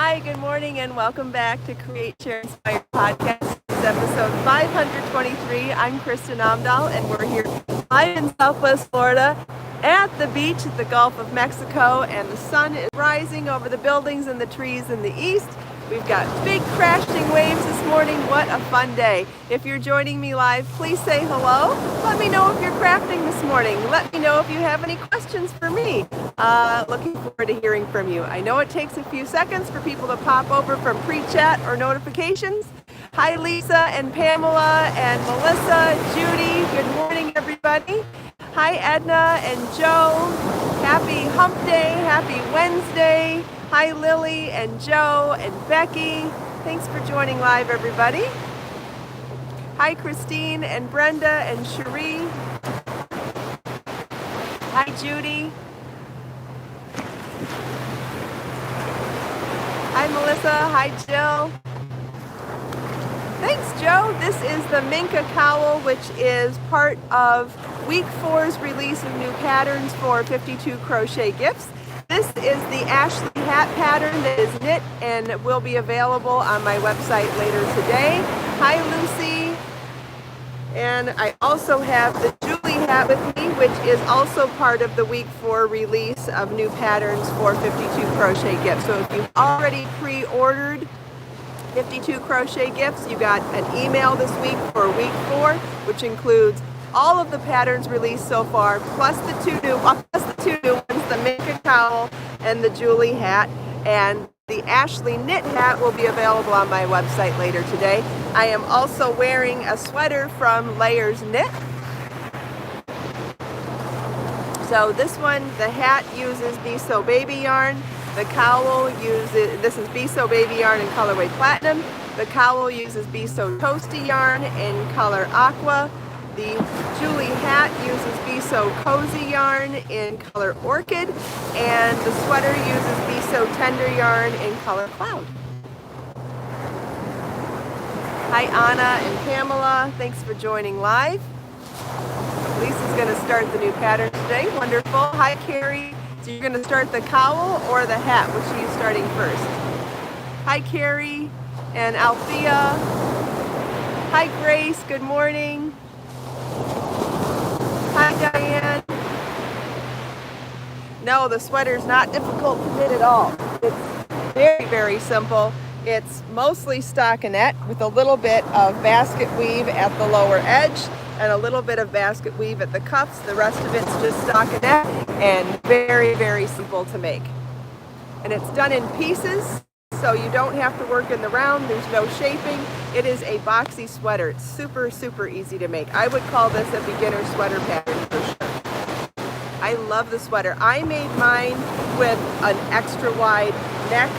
Hi, good morning, and welcome back to Create, Share, Inspire podcast. This is episode 523. I'm Kristin Omdahl, and we're here live in Southwest Florida at the beach at the Gulf of Mexico, and the sun is rising over the buildings and the trees in the east. We've got big crashing waves this morning. What a fun day. If you're joining me live, please say hello. Let me know if you're crafting this morning. Let me know if you have any questions for me. Looking forward to hearing from you. I know it takes a few seconds for people to pop over from pre-chat or notifications. Hi, Lisa and Pamela and Melissa, Judy. Good morning, everybody. Hi, Edna and Joe. Happy Hump Day. Happy Wednesday. Hi, Lily and Joe and Becky. Thanks for joining live, everybody. Hi, Christine and Brenda and Cherie. Hi, Judy. Hi, Melissa. Hi, Jill. Thanks, Joe. This is the Minka Cowl, which is part of Week 4's release of new patterns for 52 crochet gifts. This is the Ashley hat pattern that is knit and will be available on my website later today. Hi, Lucy. And I also have the Julie hat with me, which is also part of the Week 4 release of new patterns for 52 crochet gifts. So if you've already pre-ordered 52 crochet gifts, you got an email this week for Week 4, which includes all of the patterns released so far, plus the two new ones, the Minka Cowl and the Julie hat. And the Ashley knit hat will be available on my website later today. I am also wearing a sweater from Layers Knit. So this one, the hat uses Be So Baby yarn. The cowl uses, this is Be So Baby yarn in colorway Platinum. The cowl uses Be So Toasty yarn in color Aqua. The Julie hat uses Be So Cozy yarn in color Orchid, and the sweater uses Be So Tender yarn in color Cloud. Hi, Anna and Pamela. Thanks for joining live. Lisa's going to start the new pattern today. Wonderful. Hi, Carrie. So you're going to start the cowl or the hat? Which are you starting first? Hi, Carrie and Althea. Hi, Grace. Good morning. Hi, Diane. No, the sweater's not difficult to knit at all. It's very, very simple. It's mostly stockinette with a little bit of basket weave at the lower edge and a little bit of basket weave at the cuffs. The rest of it's just stockinette and very, very simple to make. And it's done in pieces, so you don't have to work in the round. There's no shaping. It is a boxy sweater. It's super, super easy to make. I would call this a beginner sweater pattern for sure. I love the sweater. I made mine with an extra wide neck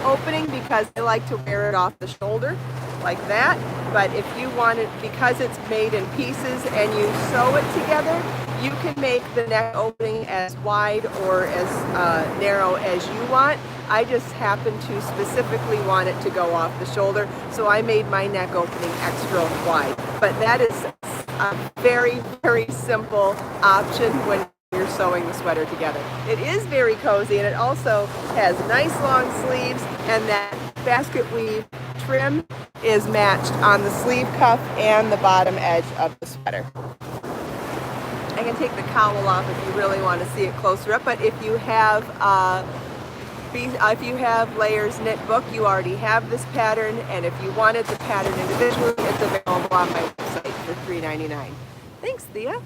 opening because I like to wear it off the shoulder like that. But if you want it, because it's made in pieces and you sew it together, you can make the neck opening as wide or as narrow as you want. I just happen to specifically want it to go off the shoulder, so I made my neck opening extra wide. But that is a very, very simple option when you're sewing the sweater together. It is very cozy, and it also has nice long sleeves, and that basket weave trim is matched on the sleeve cuff and the bottom edge of the sweater. I can take the cowl off if you really want to see it closer up, but if you have Layers Knit book, you already have this pattern, and if you wanted the pattern individually, it's available on my website for $3.99. Thanks, Thea.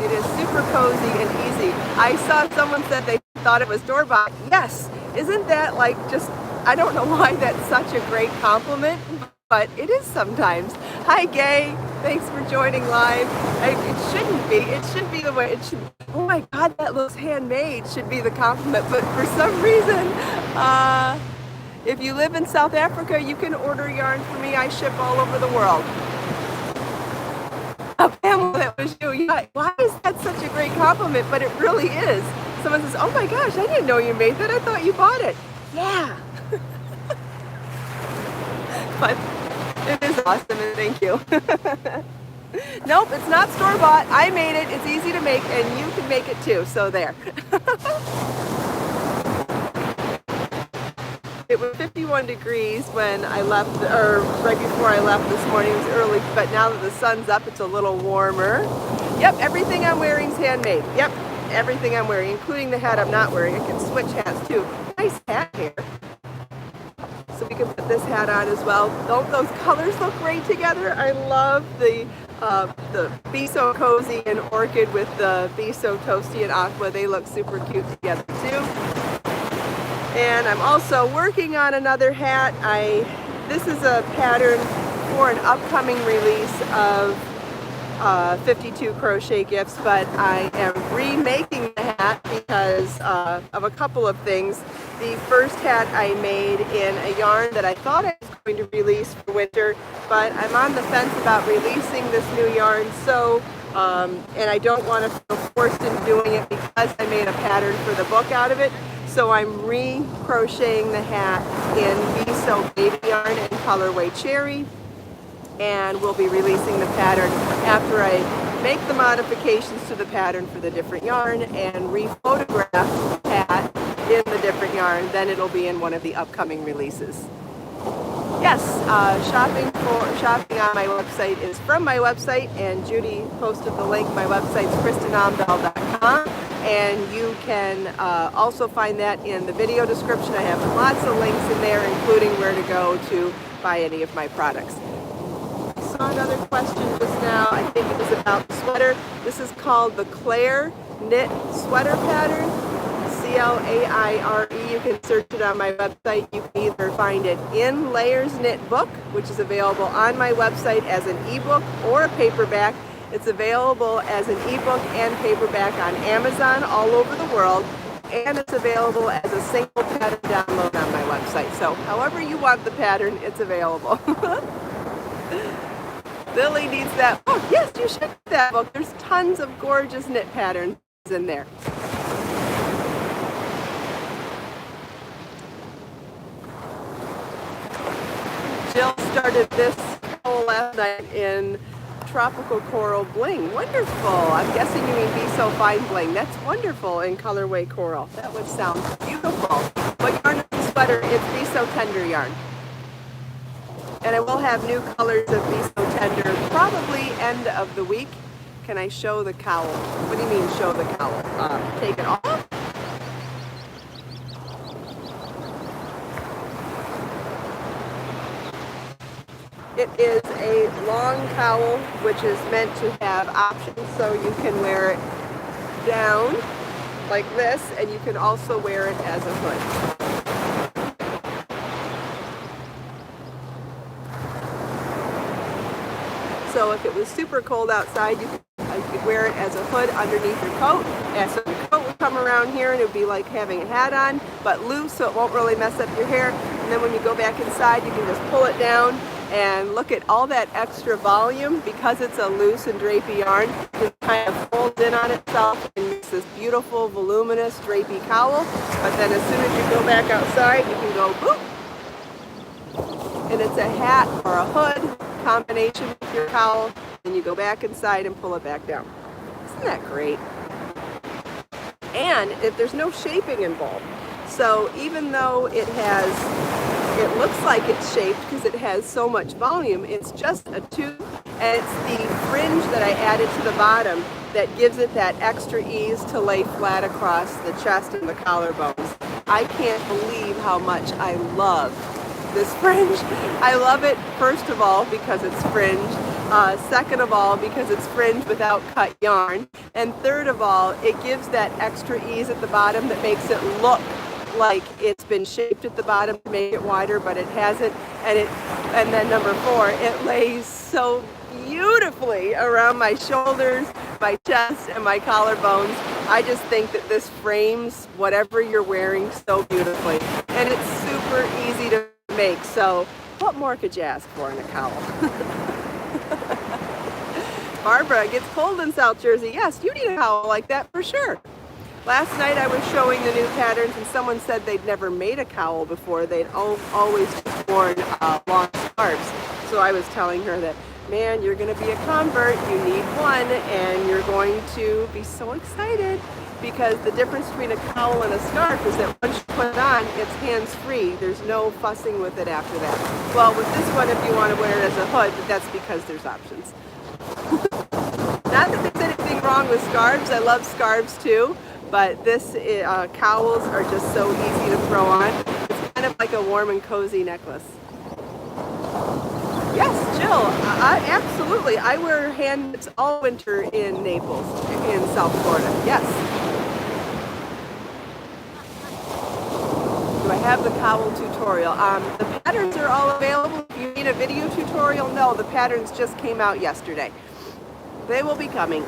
It is super cozy and easy. I saw someone said they thought it was door-bought. Yes, isn't that like just, I don't know why that's such a great compliment, but it is sometimes. Hi, Gay. Thanks for joining live. It shouldn't be. It should be the way it should. Oh my God, that looks handmade should be the compliment. But for some reason, if you live in South Africa, you can order yarn for me. I ship all over the world. Oh, Pamela, that was you. Yeah, why is that such a great compliment? But it really is. Someone says, oh my gosh, I didn't know you made that. I thought you bought it. Yeah. But it is awesome, and thank you. Nope, it's not store-bought. I made it. It's easy to make, and you can make it too. So there. It was 51 degrees when I left, or right before I left this morning. It was early, but now that the sun's up, it's a little warmer. Yep, everything I'm wearing is handmade. Yep, everything I'm wearing, including the hat I'm not wearing. I can switch hats too. Nice hat here. So we can put this hat on as well. Don't those colors look great together? I love the Be So Cozy and Orchid with the Be So Toasty and Aqua. They look super cute together too. And I'm also working on another hat. This is a pattern for an upcoming release of 52 crochet gifts, but I am remaking the hat because of a couple of things. The first hat I made in a yarn that I thought I was going to release for winter, but I'm on the fence about releasing this new yarn, so and I don't want to feel forced into doing it because I made a pattern for the book out of it. So I'm re-crocheting the hat in Be So Baby yarn in colorway cherry, and we'll be releasing the pattern after I make the modifications to the pattern for the different yarn and re-photograph the hat in the different yarn. Then it'll be in one of the upcoming releases. Yes, shopping on my website is from my website, and Judy posted the link. My website's KristinOmdahl.com, and you can also find that in the video description. I have lots of links in there, including where to go to buy any of my products. I saw another question just now. I think it was about the sweater. This is called the Claire Knit Sweater Pattern. Claire. You can search it on my website. You can either find it in Layers Knit Book, which is available on my website as an ebook or a paperback. It's available as an ebook and paperback on Amazon all over the world, and it's available as a single pattern download on my website. So however you want the pattern, it's available. Lily needs that book. Yes, you should get that book. There's tons of gorgeous knit patterns in there. Jill started this cowl last night in Tropical Coral Bling. Wonderful. I'm guessing you mean Be So Fine Bling. That's wonderful in colorway coral. That would sound beautiful. What yarn is the sweater? It's Be So Tender yarn. And I will have new colors of Be So Tender probably end of the week. Can I show the cowl? What do you mean show the cowl? Take it off? It is a long cowl, which is meant to have options, so you can wear it down like this, and you can also wear it as a hood. So if it was super cold outside, you could wear it as a hood underneath your coat. And so your coat would come around here and it would be like having a hat on, but loose, so it won't really mess up your hair. And then when you go back inside, you can just pull it down and look at all that extra volume. Because it's a loose and drapey yarn, it kind of folds in on itself and makes this beautiful, voluminous, drapey cowl. But then as soon as you go back outside, you can go boop. And it's a hat or a hood combination with your cowl. Then you go back inside and pull it back down. Isn't that great? And if there's no shaping involved. So even though it looks like it's shaped because it has so much volume, it's just a tube, and it's the fringe that I added to the bottom that gives it that extra ease to lay flat across the chest and the collarbones. I can't believe how much I love this fringe. I love it, first of all, because it's fringe. Second of all, because it's fringe without cut yarn. And third of all, it gives that extra ease at the bottom that makes it look like it's been shaped at the bottom to make it wider, but it hasn't. And then number four, it lays so beautifully around my shoulders, my chest, and my collarbones. I just think that this frames whatever you're wearing so beautifully. And it's super easy to make, so what more could you ask for in a cowl? Barbara, it gets cold in South Jersey. Yes, you need a cowl like that for sure. Last night I was showing the new patterns and someone said they'd never made a cowl before. They'd always worn long scarves. So I was telling her that Man, you're going to be a convert. You need one, and you're going to be so excited because the difference between a cowl and a scarf is that once you put it on, it's hands-free. There's no fussing with it after that. Well, with this one, if you want to wear it as a hood, but that's because there's options. Not that there's anything wrong with scarves. I love scarves too, but this cowls are just so easy to throw on. It's kind of like a warm and cozy necklace. Yes, Jill, absolutely. I wear hand knits all winter in Naples, in South Florida. Yes. Do I have the cowl tutorial? The patterns are all available. If you need a video tutorial, no, the patterns just came out yesterday. They will be coming.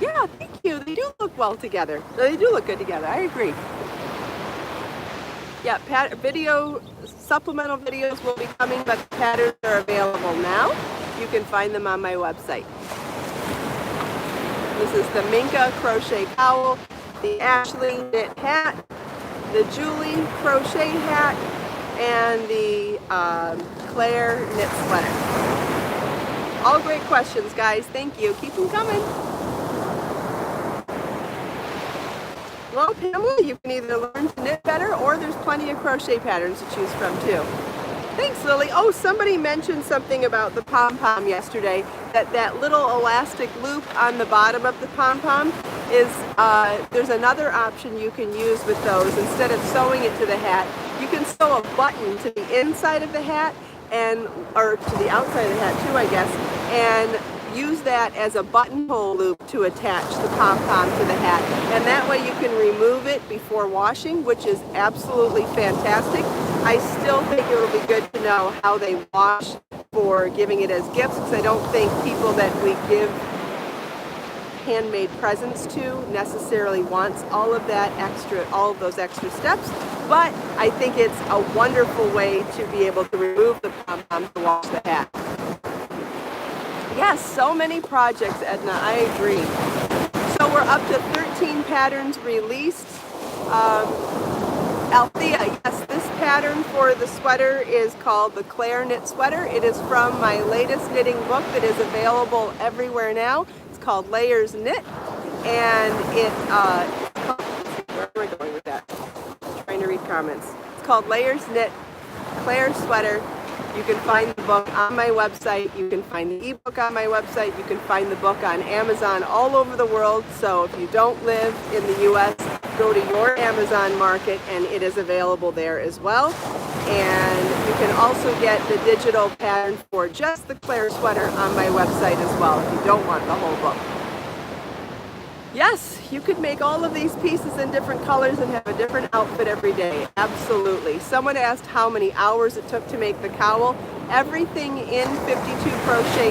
Yeah, thank you. They do look well together. They do look good together. I agree. Yeah, supplemental videos will be coming, but the patterns are available now. You can find them on my website. This is the Minka crochet cowl, the Ashley knit hat, the Julie crochet hat, and the Claire knit sweater. All great questions, guys. Thank you. Keep them coming. Well, Pamela, you can either learn to knit better or there's plenty of crochet patterns to choose from too. Thanks, Lily. Oh, somebody mentioned something about the pom-pom yesterday, that little elastic loop on the bottom of the pom-pom is, there's another option you can use with those. Instead of sewing it to the hat, you can sew a button to the inside of the hat or to the outside of the hat too, I guess, and use that as a buttonhole loop to attach the pom-pom to the hat. And that way you can remove it before washing, which is absolutely fantastic. I still think it will be good to know how they wash for giving it as gifts, because I don't think people that we give handmade presents to necessarily wants all of those extra steps. But I think it's a wonderful way to be able to remove the pom-pom to wash the hat. Yes, so many projects, Edna, I agree. So we're up to 13 patterns released. Althea, yes, this pattern for the sweater is called the Claire Knit Sweater. It is from my latest knitting book that is available everywhere now. It's called Layers Knit, and where am I going with that? I'm trying to read comments. It's called Layers Knit Claire Sweater. You can find the book on my website. You can find the ebook on my website. You can find the book on Amazon all over the world. So if you don't live in the U.S., go to your Amazon market and it is available there as well. And you can also get the digital pattern for just the Claire sweater on my website as well if you don't want the whole book. Yes, you could make all of these pieces in different colors and have a different outfit every day. Absolutely. Someone asked how many hours it took to make the cowl. Everything in 52 crochet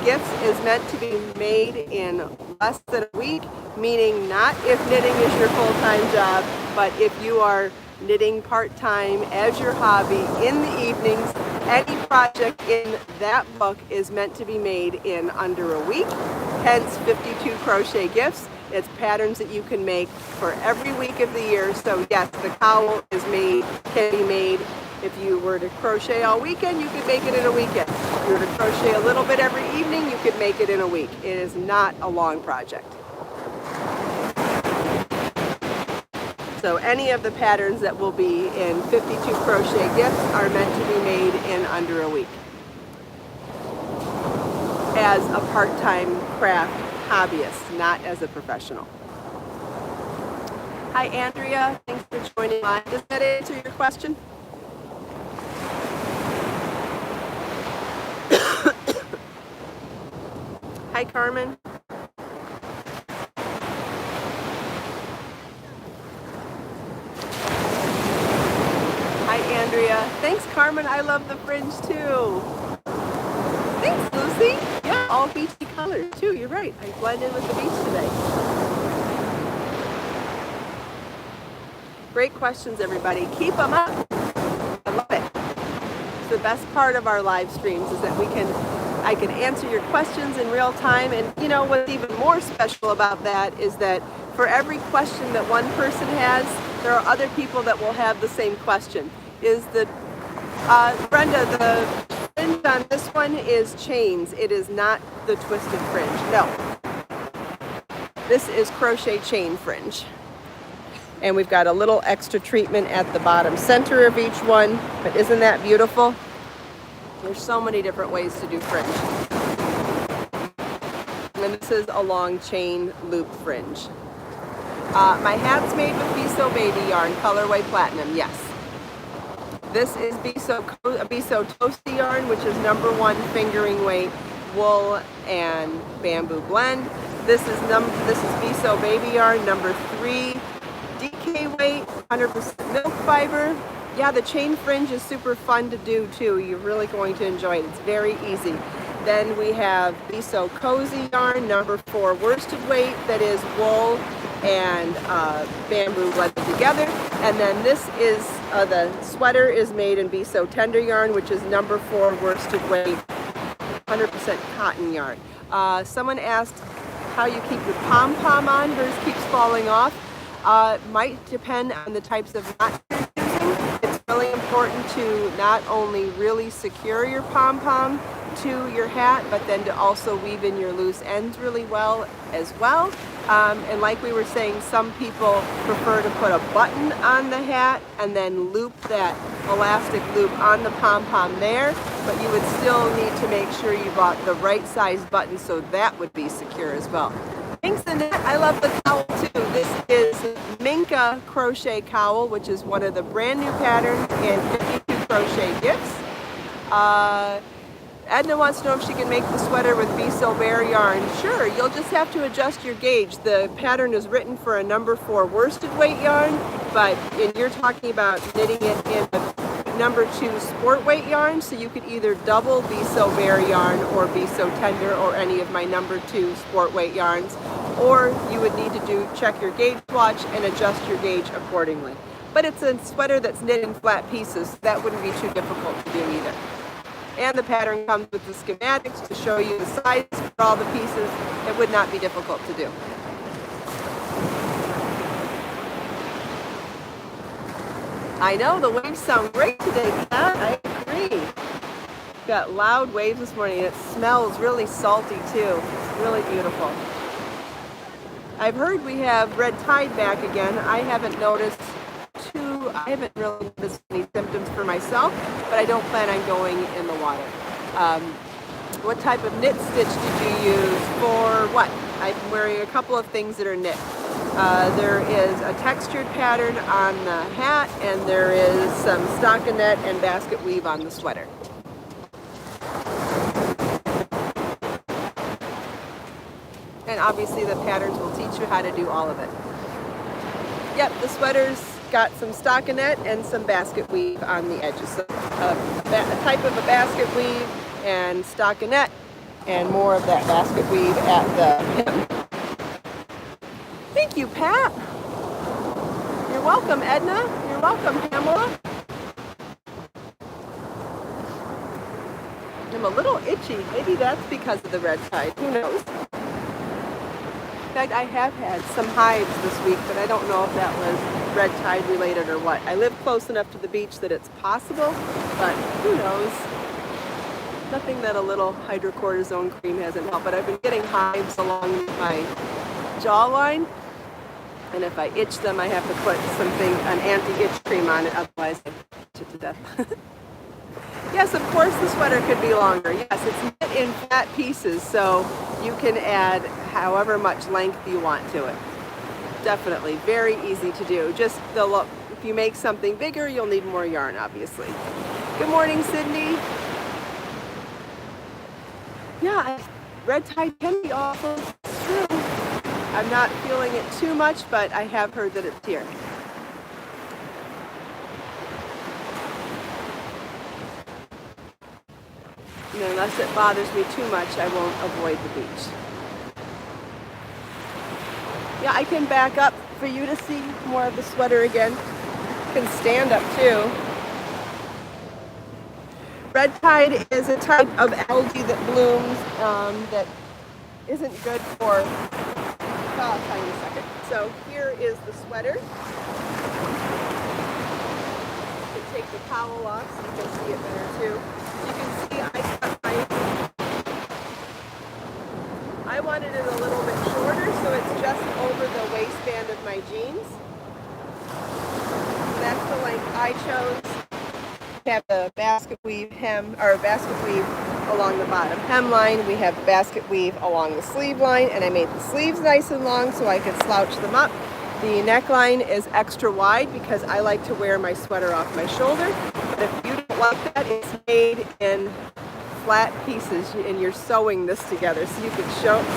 gifts is meant to be made in less than a week, meaning not if knitting is your full-time job, but if you are knitting part-time as your hobby in the evenings. Any project in that book is meant to be made in under a week, hence 52 crochet gifts. It's patterns that you can make for every week of the year. So yes, the cowl can be made. If you were to crochet all weekend, you could make it in a weekend. If you were to crochet a little bit every evening, you could make it in a week. It is not a long project. So any of the patterns that will be in 52 crochet gifts are meant to be made in under a week as a part-time craft hobbyist, not as a professional. Hi, Andrea. Thanks for joining on. Does that answer your question? Hi, Carmen. Hi, Andrea. Thanks, Carmen. I love the fringe, too. Thanks, Lucy. Yeah, all beachy colors, too. You're right. I blended with the beach today. Great questions, everybody. Keep them up. I love it. It's the best part of our live streams is that I can answer your questions in real time. And you know what's even more special about that is that for every question that one person has, there are other people that will have the same question. Brenda, the fringe fringe on this one is chains. It is not the twisted fringe. No. This is crochet chain fringe. And we've got a little extra treatment at the bottom center of each one. But isn't that beautiful? There's so many different ways to do fringe. And this is a long chain loop fringe. My hat's made with Biseau baby yarn, colorway platinum, yes. This is Biseau toasty yarn, which is #1 fingering weight wool and bamboo blend. This is Biseau baby yarn, #3 DK weight, 100% milk fiber. Yeah, the chain fringe is super fun to do too. You're really going to enjoy it. It's very easy. Then we have Biseau cozy yarn, #4 worsted weight, that is wool and bamboo blended together. And then this is the sweater is made in Biseau tender yarn, which is #4 worsted weight, 100% cotton yarn. Someone asked how you keep your pom-pom on. Hers keeps falling off. Might depend on the types of knots you're using. It's really important to not only really secure your pom-pom to your hat, but then to also weave in your loose ends really well as well. And like we were saying, some people prefer to put a button on the hat and then loop that elastic loop on the pom-pom there, but you would still need to make sure you bought the right size button so that would be secure as well. Thanks, Annette. I love the cowl too. This is Minka Crochet Cowl, which is one of the brand new patterns in 52 crochet gifts. Edna wants to know if she can make the sweater with Biseau Bear yarn. Sure, you'll just have to adjust your gauge. The pattern is written for a #4 worsted weight yarn, but you're talking about knitting it in a #2 sport weight yarn, so you could either double Biseau Bear yarn or Biseau tender or any of my #2 sport weight yarns, or you would need to check your gauge swatch and adjust your gauge accordingly. But it's a sweater that's knit in flat pieces, so that wouldn't be too difficult to do either. And the pattern comes with the schematics to show you the size for all the pieces. It would not be difficult to do. I know, the waves sound great today, Kat. I agree. Got loud waves this morning. It smells really salty too. It's really beautiful. I've heard we have red tide back again. I haven't really noticed any symptoms for myself, but I don't plan on going in the water. What type of knit stitch did you use for what? I'm wearing a couple of things that are knit. There is a textured pattern on the hat, and there is some stockinette and basket weave on the sweater. And obviously the patterns will teach you how to do all of it. Yep, the sweater's got some stockinette and some basket weave on the edges. So a type of a basket weave and stockinette, and more of that basket weave at the hem. Thank you, Pat. You're welcome, Edna. You're welcome, Pamela. I'm a little itchy. Maybe that's because of the red tide. Who knows? In fact, I have had some hives this week, but I don't know if that was red tide related or what. I live close enough to the beach that it's possible, but who knows? Nothing that a little hydrocortisone cream hasn't helped, but I've been getting hives along my jawline, and if I itch them, I have to put an anti-itch cream on it, otherwise I itch it to death. Yes, of course the sweater could be longer. Yes, it's knit in flat pieces, so you can add however much length you want to it. Definitely, very easy to do. Just if you make something bigger, you'll need more yarn, obviously. Good morning, Sydney. Yeah, red tide can be awful. It's true. I'm not feeling it too much, but I have heard that it's here. And unless it bothers me too much, I won't avoid the beach. Yeah, I can back up for you to see more of the sweater again. You can stand up too. Red tide is a type of algae that blooms that isn't good for... I'll tell you in a second. So here is the sweater. You can take take the cowl off so you can see it better too. You can see I wanted it a little bit shorter, so it's just over the waistband of my jeans. So that's the length I chose. We have the basket weave hem, or basket weave along the bottom hemline. We have basket weave along the sleeve line, and I made the sleeves nice and long so I could slouch them up. The neckline is extra wide because I like to wear my sweater off my shoulder. But if you don't like that, it's made in flat pieces, and you're sewing this together, so you can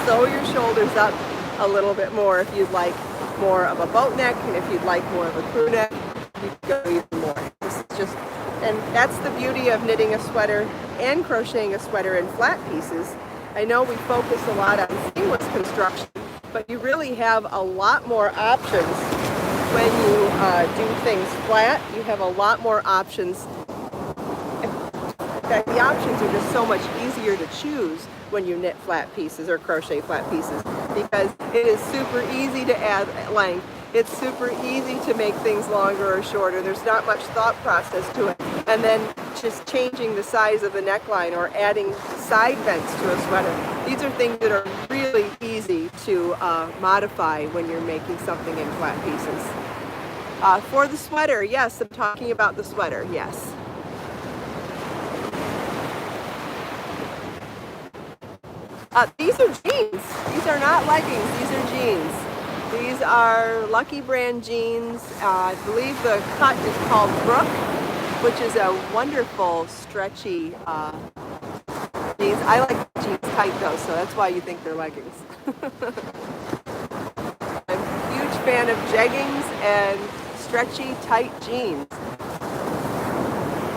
sew your shoulders up a little bit more if you'd like more of a boat neck, and if you'd like more of a crew neck, you can go even more. This is just, and that's the beauty of knitting a sweater and crocheting a sweater in flat pieces. I know we focus a lot on seamless construction, but you really have a lot more options when you do things flat. You have a lot more options. In fact, the options are just so much easier to choose when you knit flat pieces or crochet flat pieces, because it is super easy to add length. It's super easy to make things longer or shorter. There's not much thought process to it. And then just changing the size of the neckline or adding side vents to a sweater. These are things that are really easy to modify when you're making something in flat pieces. For the sweater, yes, I'm talking about the sweater, yes. These are jeans. These are not leggings, these are jeans. These are Lucky brand jeans. I believe the cut is called Brook, which is a wonderful stretchy jeans. I like jeans tight though, so that's why you think they're leggings. I'm a huge fan of jeggings and stretchy tight jeans.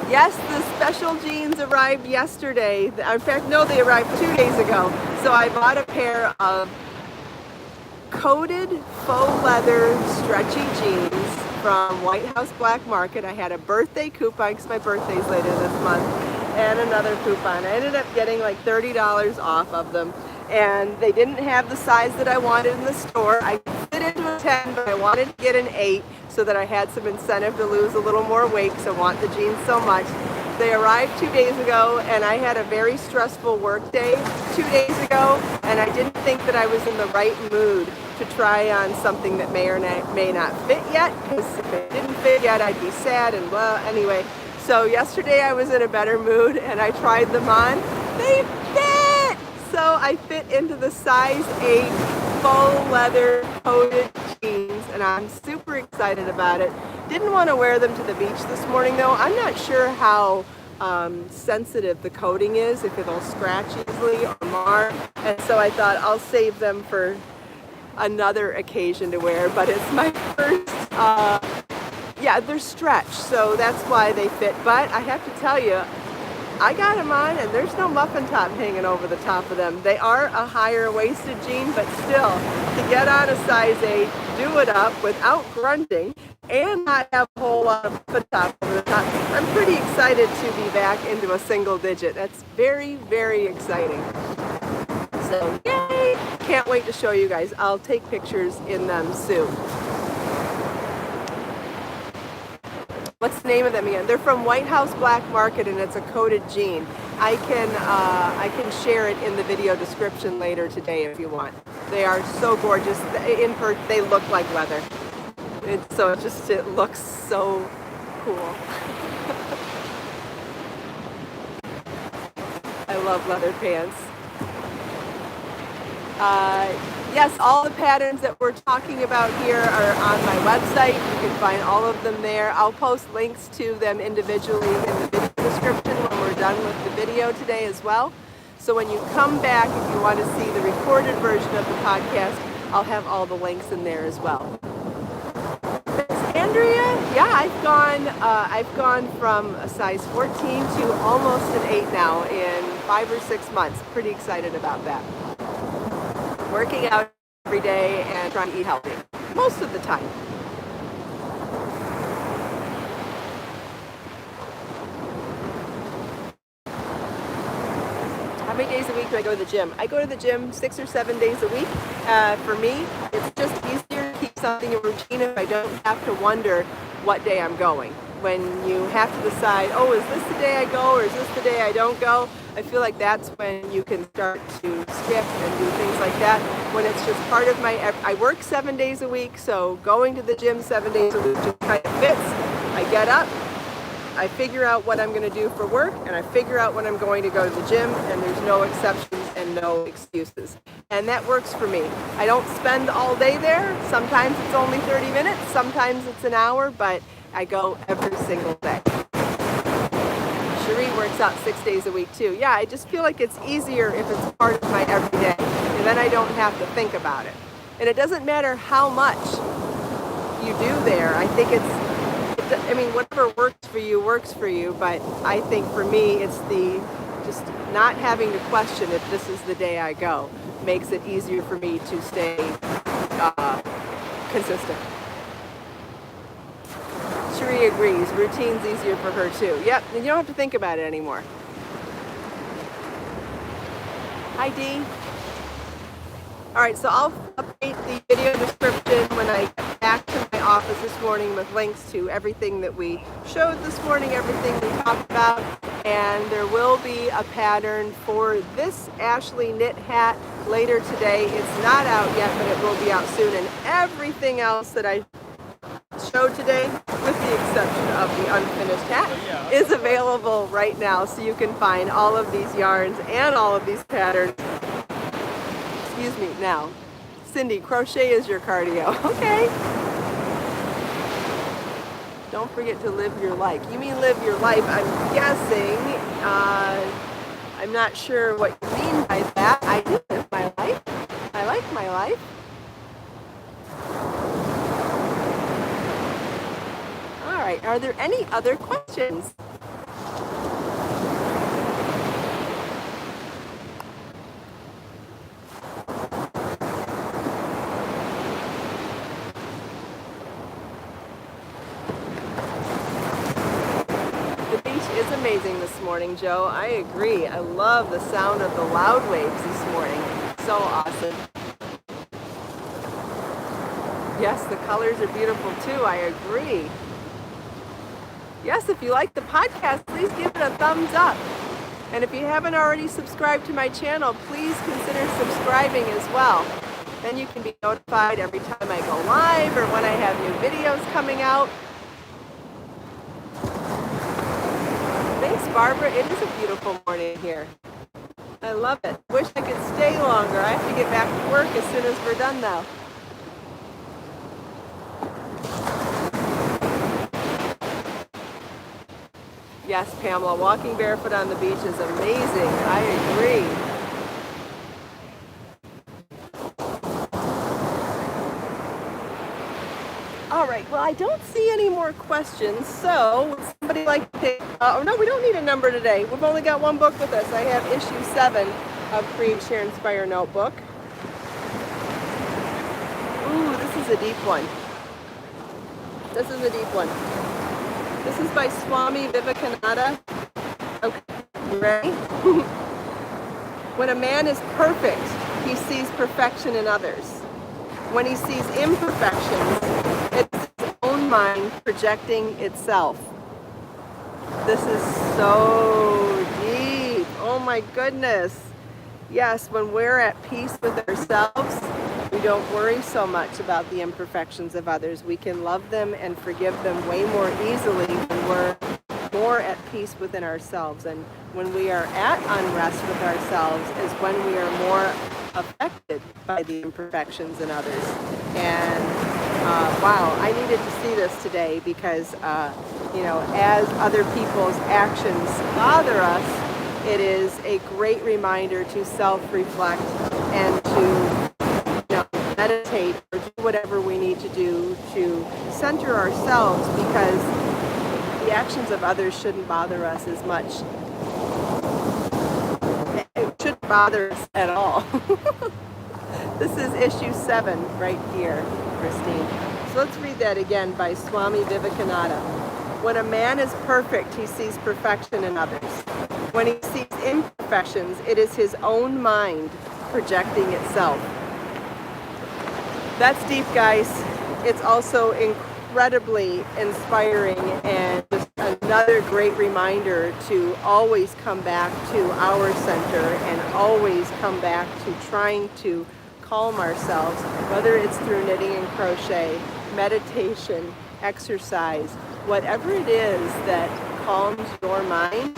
Yes, the special jeans arrived yesterday. In fact, no, they arrived 2 days ago. So I bought a pair of coated faux leather stretchy jeans from White House Black Market. I had a birthday coupon because my birthday's later this month, and another coupon. I ended up getting like $30 off of them, and they didn't have the size that I wanted in the store. I fit into a 10, but I wanted to get an 8 so that I had some incentive to lose a little more weight because I want the jeans so much. They arrived 2 days ago, and I had a very stressful work day 2 days ago, and I didn't think that I was in the right mood to try on something that may or may not fit yet, because if it didn't fit yet, I'd be sad and blah. Anyway, so yesterday I was in a better mood, and I tried them on. They fit! So I fit into the size 8 faux leather coated jeans, and I'm super excited about it. Didn't want to wear them to the beach this morning though. I'm not sure how sensitive the coating is, if it'll scratch easily or mar, and so I thought I'll save them for another occasion to wear, but it's my first, yeah, they're stretched, so that's why they fit. But I have to tell you, I got them on and there's no muffin top hanging over the top of them. They are a higher waisted jean, but still, to get on a size 8, do it up without grunting, and not have a whole lot of muffin top over the top. I'm pretty excited to be back into a single digit. That's very, very exciting. So, yay! Can't wait to show you guys. I'll take pictures in them soon. What's the name of them again? They're from White House Black Market, and it's a coated jean. I can share it in the video description later today if you want. They are so gorgeous. They look like leather. It looks so cool. I love leather pants. Yes, all the patterns that we're talking about here are on my website. You can find all of them there. I'll post links to them individually in the video description when we're done with the video today as well. So when you come back, if you want to see the recorded version of the podcast, I'll have all the links in there as well. Andrea, yeah, I've gone from a size 14 to almost an 8 now in 5 or 6 months. Pretty excited about that. Working out every day and trying to eat healthy most of the time. How many days a week do I go to the gym? I go to the gym 6 or 7 days a week. For me, it's just easier to keep something in routine if I don't have to wonder what day I'm going. when you have to decide, oh, is this the day I go or is this the day I don't go? I feel like that's when you can start to skip and do things like that. When it's just part of my, I work 7 days a week, so going to the gym 7 days a week just kind of fits. I get up, I figure out what I'm going to do for work, and I figure out when I'm going to go to the gym, and there's no exceptions and no excuses. And that works for me. I don't spend all day there. Sometimes it's only 30 minutes, sometimes it's an hour, but I go every single day. Cherie works out 6 days a week too. Yeah, I just feel like it's easier if it's part of my everyday, and then I don't have to think about it. And it doesn't matter how much you do there. I think I mean, whatever works for you, but I think for me, it's the just not having to question if this is the day I go makes it easier for me to stay consistent. Cherie agrees. Routine's easier for her too. Yep, and you don't have to think about it anymore. Hi, Dee. All right, so I'll update the video description when I get back to my office this morning with links to everything that we showed this morning, everything we talked about, and there will be a pattern for this Ashley knit hat later today. It's not out yet, but it will be out soon, and everything else that I showed today, with the exception of the unfinished hat, is available right now, so you can find all of these yarns and all of these patterns. Excuse me, now. Cindy, crochet is your cardio. Okay. Don't forget to live your life. You mean live your life, I'm guessing. I'm not sure what you mean by that. I do live my life. I like my life. All right, are there any other questions? Amazing this morning, Joe. I agree. I love the sound of the loud waves this morning. So awesome. Yes, the colors are beautiful too. I agree. Yes, if you like the podcast, please give it a thumbs up. And if you haven't already subscribed to my channel, please consider subscribing as well. Then you can be notified every time I go live or when I have new videos coming out. Thanks, Barbara. It is a beautiful morning here. I love it. Wish I could stay longer. I have to get back to work as soon as we're done now. Yes, Pamela, walking barefoot on the beach is amazing. I agree. All right, well, I don't see any more questions, so would somebody like to take, oh no, we don't need a number today. We've only got one book with us. I have issue 7 of Create, Share, Inspire Notebook. Ooh, this is a deep one. This is a deep one. This is by Swami Vivekananda. Okay, you ready? When a man is perfect, he sees perfection in others. When he sees imperfections, it's his own mind projecting itself. This is so deep. Oh my goodness. Yes, when we're at peace with ourselves, we don't worry so much about the imperfections of others. We can love them and forgive them way more easily when we're more at peace within ourselves. And when we are at unrest with ourselves is when we are more affected by the imperfections in others. And wow, I needed to see this today because, as other people's actions bother us, it is a great reminder to self-reflect and to meditate or do whatever we need to do to center ourselves, because the actions of others shouldn't bother us as much. It shouldn't bother us at all. This is issue 7 right here, Christine. So let's read that again by Swami Vivekananda. When a man is perfect, he sees perfection in others. When he sees imperfections, it is his own mind projecting itself. That's deep, guys. It's also incredibly inspiring and just another great reminder to always come back to our center and always come back to trying to calm ourselves, whether it's through knitting and crochet, meditation, exercise, whatever it is that calms your mind.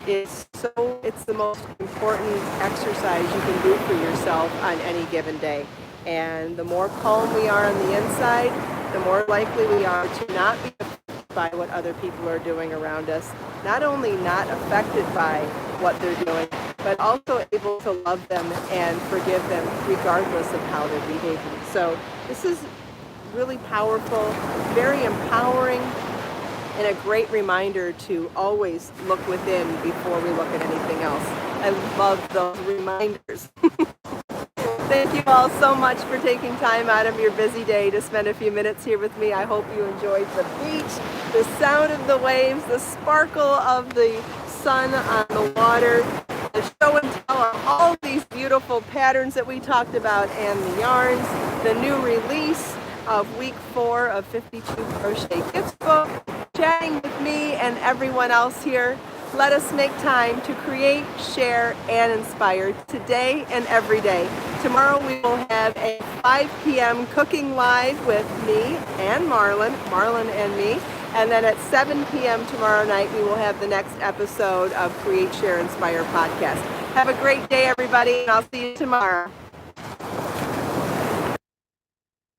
It's the most important exercise you can do for yourself on any given day. And the more calm we are on the inside, the more likely we are to not be affected by what other people are doing around us. Not only not affected by what they're doing, but also able to love them and forgive them regardless of how they're behaving. So this is really powerful, very empowering, and a great reminder to always look within before we look at anything else. I love those reminders. Thank you all so much for taking time out of your busy day to spend a few minutes here with me. I hope you enjoyed the beach, the sound of the waves, the sparkle of the sun on the water, the show and tell of all these beautiful patterns that we talked about, and the yarns, the new release of week 4 of 52 Crochet Gifts book, chatting with me and everyone else here. Let us make time to create, share, and inspire today and every day. Tomorrow we will have a 5 p.m. cooking live with me and Marlon and me. And then at 7 p.m. tomorrow night, we will have the next episode of Create, Share, Inspire podcast. Have a great day, everybody, and I'll see you tomorrow.